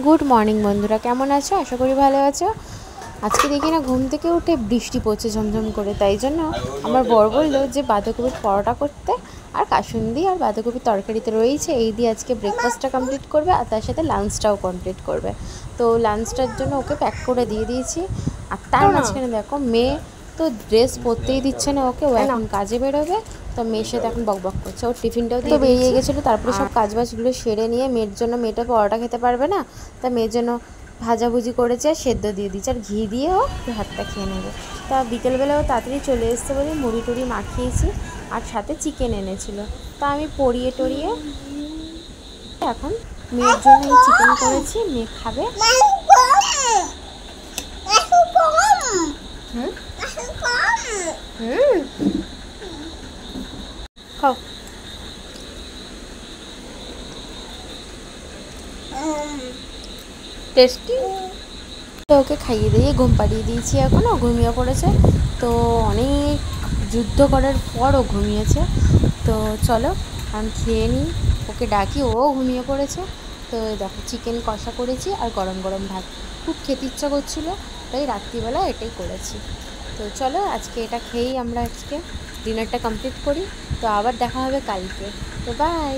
Good morning বন্ধুরা, কেমন আছো? আশা করি ভালো আছো। আজকে দেখি না ঘুম থেকে উঠে বৃষ্টি পড়ছে ঝমঝম করে, তাই জন্য আমার বর বললো যে বাঁধাকপির পরোটা করতে, আর কাসুন্দি আর বাঁধাকপির তরকারিতে রয়েছে, এই দিয়ে আজকে ব্রেকফাস্টটা কমপ্লিট করবে আর তার সাথে লাঞ্চটাও কমপ্লিট করবে। তো লাঞ্চটার জন্য ওকে প্যাক করে দিয়ে দিয়েছি। আর তার মাঝখানে দেখো মেয়ে তো ড্রেস পরতেই দিচ্ছে না ওকে, ও এখন কাজে বেরোবে। তো মেয়ের সাথে এখন বকবক করছে, ওর টিফিনটাও তো বেরিয়ে গেছিলো। তারপরে সব কাজবাজগুলো সেরে নিয়ে মেয়ের জন্য, মেয়েটা পরোটা খেতে পারবে না, তা মেয়ের জন্য ভাজাভুজি করেছে আর সেদ্ধ দিয়ে দিচ্ছে, আর ঘি দিয়েও ভাতটা খেয়ে নেবে। তা বিকেলবেলাও তাড়াতাড়ি চলে এসছে বলে মুড়ি টুড়ি মাখিয়েছি, আর সাথে চিকেন এনেছিল। তা আমি পরিয়ে টরিয়ে এখন মেয়ের জন্য এই চিকেন করেছি, মেয়ে খাবে। হুম হুম খাও। টেস্টি। তো ওকে খাইয়ে দিয়ে ঘুম পাড়িয়ে দিয়েছি, এখনও ঘুমিয়ে পড়েছে। তো অনেক যুদ্ধ করার পর ও ঘুমিয়েছে। তো চলো আমি খেয়ে নিই, ওকে ডাকি, ও ঘুমিয়ে পড়েছে। তো দেখো চিকেন কষা করেছি আর গরম গরম ভাত, খুব খেতে ইচ্ছা করছিলো, তাই রাত্রিবেলা এটাই করেছি। তো চলো আজকে এটা খেয়েই আমরা আজকে ডিনারটা কমপ্লিট করি। তো আবার দেখা হবে কালকে। তো বাই।